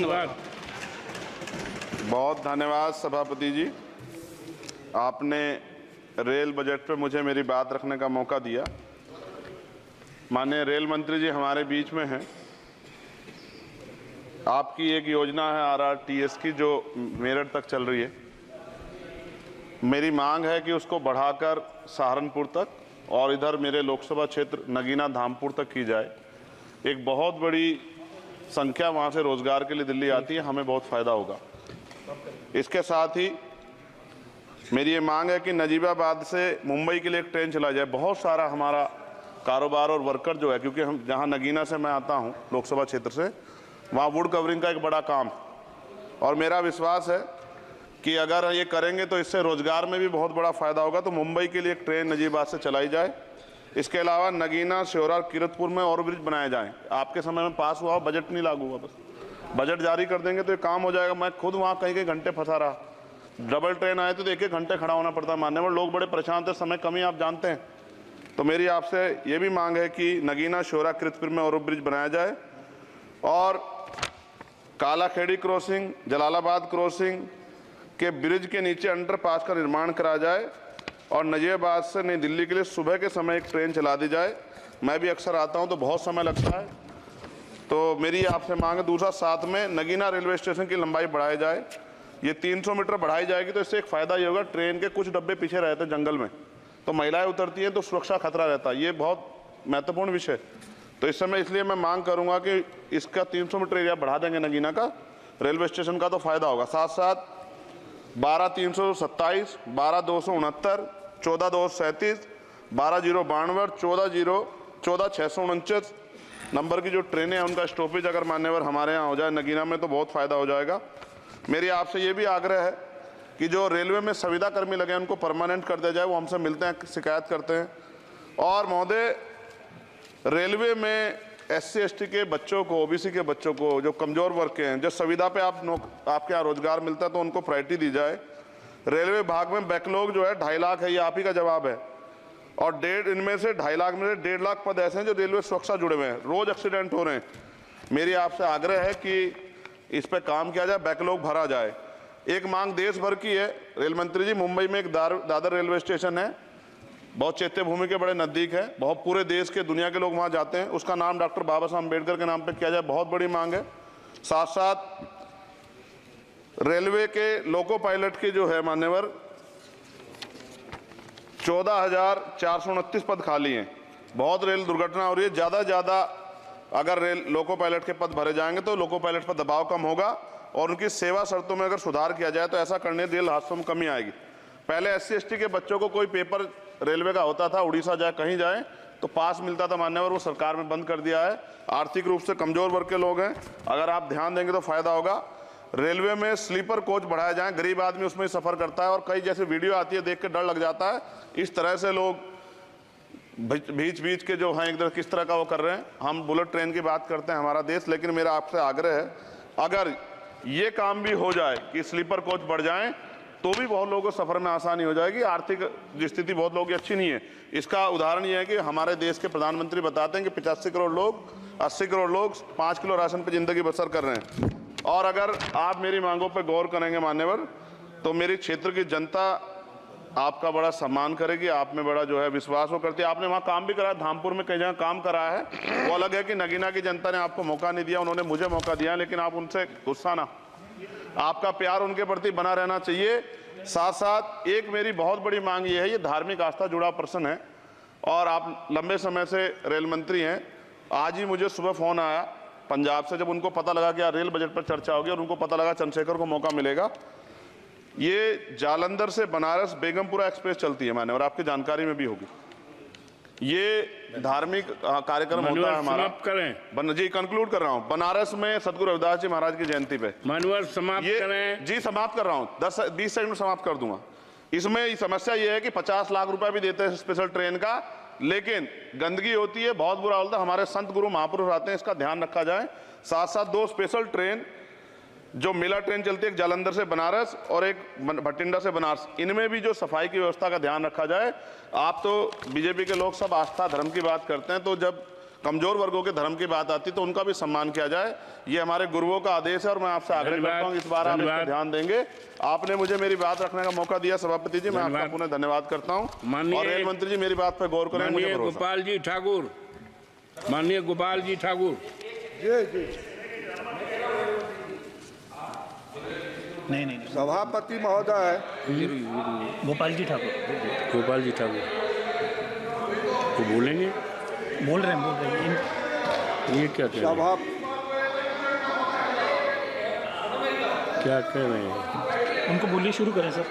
धन्यवाद। बहुत धन्यवाद सभापति जी, आपने रेल बजट पे मुझे मेरी बात रखने का मौका दिया। माननीय रेल मंत्री जी हमारे बीच में हैं। आपकी एक योजना है RRTS की जो मेरठ तक चल रही है। मेरी मांग है कि उसको बढ़ाकर सहारनपुर तक और इधर मेरे लोकसभा क्षेत्र नगीना धामपुर तक की जाए। एक बहुत बड़ी संख्या वहाँ से रोजगार के लिए दिल्ली आती है, हमें बहुत फायदा होगा। इसके साथ ही मेरी ये मांग है कि नजीबाबाद से मुंबई के लिए एक ट्रेन चला जाए। बहुत सारा हमारा कारोबार और वर्कर जो है, क्योंकि हम जहाँ नगीना से मैं आता हूँ लोकसभा क्षेत्र से, वहाँ वुड कवरिंग का एक बड़ा काम है और मेरा विश्वास है कि अगर ये करेंगे तो इससे रोजगार में भी बहुत बड़ा फायदा होगा। तो मुंबई के लिए एक ट्रेन नजीबाबाद से चलाई जाए। इसके अलावा नगीना, श्योरा, किरतपुर में और ब्रिज बनाए जाएं। आपके समय में पास हुआ, बजट नहीं लागू हुआ, बस बजट जारी कर देंगे तो ये काम हो जाएगा। मैं खुद वहाँ कई घंटे फंसा रहा। डबल ट्रेन आए तो 1-1 घंटे खड़ा होना पड़ता है। मान्यवर लोग बड़े परेशान थे, समय कमी आप जानते हैं। तो मेरी आपसे ये भी मांग है कि नगीना, श्योरा, किरतपुर में और ब्रिज बनाया जाए और कालाखेड़ी क्रॉसिंग, जलालाबाद क्रॉसिंग के ब्रिज के नीचे अंडरपास का निर्माण करा जाए और नजीबाबाद से नई दिल्ली के लिए सुबह के समय एक ट्रेन चला दी जाए। मैं भी अक्सर आता हूं तो बहुत समय लगता है, तो मेरी आपसे मांग है। दूसरा, साथ में नगीना रेलवे स्टेशन की लंबाई बढ़ाई जाए। ये 300 मीटर बढ़ाई जाएगी तो इससे एक फ़ायदा ये होगा, ट्रेन के कुछ डब्बे पीछे रहते हैं जंगल में, तो महिलाएं उतरती हैं तो सुरक्षा खतरा रहता है। ये बहुत महत्वपूर्ण विषय। तो इस समय इसलिए मैं मांग करूँगा कि इसका 300 मीटर एरिया बढ़ा देंगे नगीना का रेलवे स्टेशन का, तो फ़ायदा होगा। साथ साथ 12-327, 12-269, 14-237, 12-092, 14-649 नंबर की जो ट्रेनें हैं उनका स्टॉपेज अगर मान्यवर हमारे यहाँ हो जाए नगीना में तो बहुत फ़ायदा हो जाएगा। मेरी आपसे ये भी आग्रह है कि जो रेलवे में संविदा कर्मी लगे हैं उनको परमानेंट कर दिया जाए। वो हमसे मिलते हैं, शिकायत करते हैं। और महोदय, रेलवे में SC/ST के बच्चों को, OBC के बच्चों को, जो कमज़ोर वर्ग के हैं, जो संविदा पे आपके यहाँ रोजगार मिलता है तो उनको प्रायोरिटी दी जाए। रेलवे विभाग में बैकलॉग जो है 2.5 लाख है, ये आप ही का जवाब है। और इनमें से 2.5 लाख में से 1.5 लाख पद ऐसे हैं जो रेलवे सुरक्षा जुड़े हुए हैं। रोज एक्सीडेंट हो रहे हैं। मेरी आपसे आग्रह है कि इस पर काम किया जाए, बैकलॉग भरा जाए। एक मांग देश भर की है रेल मंत्री जी। मुंबई में एक दादर रेलवे स्टेशन है, बहुत चैत्य भूमि के बड़े नज़दीक है, बहुत पूरे देश के, दुनिया के लोग वहाँ जाते हैं। उसका नाम डॉक्टर बाबा साहब अम्बेडकर के नाम पे किया जाए, बहुत बड़ी मांग है। साथ साथ रेलवे के लोको पायलट के जो है मान्यवर 14,429 पद खाली हैं। बहुत रेल दुर्घटना हो रही है। ज़्यादा से ज़्यादा अगर रेल लोको पायलट के पद भरे जाएंगे तो लोको पायलट पर दबाव कम होगा और उनकी सेवा शर्तों में अगर सुधार किया जाए तो ऐसा करने रेल हादसों में कमी आएगी। पहले SC/ST के बच्चों को कोई पेपर रेलवे का होता था, उड़ीसा जाए कहीं जाए तो पास मिलता था मान्यवर, वो सरकार में बंद कर दिया है। आर्थिक रूप से कमजोर वर्ग के लोग हैं, अगर आप ध्यान देंगे तो फायदा होगा। रेलवे में स्लीपर कोच बढ़ाए जाएं, गरीब आदमी उसमें सफर करता है और कई जैसे वीडियो आती है देख के डर लग जाता है। इस तरह से लोग बीच के जो हैं इधर किस तरह का वो कर रहे हैं। हम बुलेट ट्रेन की बात करते हैं हमारा देश, लेकिन मेरा आपसे आग्रह है अगर ये काम भी हो जाए कि स्लीपर कोच बढ़ जाएं तो भी बहुत लोगों को सफर में आसानी हो जाएगी। आर्थिक स्थिति बहुत लोगों की अच्छी नहीं है। इसका उदाहरण ये है कि हमारे देश के प्रधानमंत्री बताते हैं कि 85 करोड़ लोग, 80 करोड़ लोग 5 किलो राशन पर जिंदगी बसर कर रहे हैं। और अगर आप मेरी मांगों पर गौर करेंगे मान्यवर, तो मेरी क्षेत्र की जनता आपका बड़ा सम्मान करेगी, आप में बड़ा जो है विश्वास वो करती है। आपने वहाँ काम भी कराया, धामपुर में कई जगह काम कराया है। वो अलग है कि नगीना की जनता ने आपको मौका नहीं दिया, उन्होंने मुझे मौका दिया, लेकिन आप उनसे गुस्सा ना, आपका प्यार उनके प्रति बना रहना चाहिए। साथ साथ एक मेरी बहुत बड़ी मांग ये है, ये धार्मिक आस्था जुड़ा प्रश्न है और आप लंबे समय से रेल मंत्री हैं। आज ही मुझे सुबह फ़ोन आया पंजाब से, जब उनको पता लगा कि यार रेल बजट पर चर्चा होगी और उनको पता लगा चंद्रशेखर को मौका मिलेगा। ये जालंधर से बनारस बेगमपुरा एक्सप्रेस चलती है मान्यवर, आपकी जानकारी में भी होगी। ये धार्मिक कार्यक्रम होता है हमारा। करें जी, कंक्लूड कर रहा हूँ। बनारस में सदगुरु रविदास जी महाराज की जयंती पे मानवर समाप्त करें। जी समाप्त कर रहा हूँ, 10-20 सेकंड में समाप्त कर दूंगा। इसमें समस्या ये है कि 50 लाख रुपए भी देते हैं स्पेशल ट्रेन का, लेकिन गंदगी होती है, बहुत बुरा होता है। हमारे संत गुरु महापुरुष आते हैं, इसका ध्यान रखा जाए। साथ साथ 2 स्पेशल ट्रेन जो मेला ट्रेन चलती है, एक जालंधर से बनारस और एक भटिंडा से बनारस, इनमें भी जो सफाई की व्यवस्था का ध्यान रखा जाए। आप तो बीजेपी के लोग सब आस्था धर्म की बात करते हैं, तो जब कमजोर वर्गों के धर्म की बात आती तो उनका भी सम्मान किया जाए। ये हमारे गुरुओं का आदेश है और मैं आपसे आग्रह करता हूँ इस बार आप इस पर ध्यान देंगे। आपने मुझे मेरी बात रखने का मौका दिया सभापति जी, मैं आपका पुनः धन्यवाद करता हूँ। और रेल मंत्री जी मेरी बात पर गौर करें, मुझे भरोसा। गोपाल जी ठाकुर, माननीय गोपाल जी ठाकुर। नहीं सभापति महोदय, गोपाल जी ठाकुर, गोपाल जी ठाकुर वो बोलेंगे, बोल रहे हैं ये क्या कह रहे सभा हैं, क्या कह रहे हैं? उनको बोलिए, शुरू करें सर।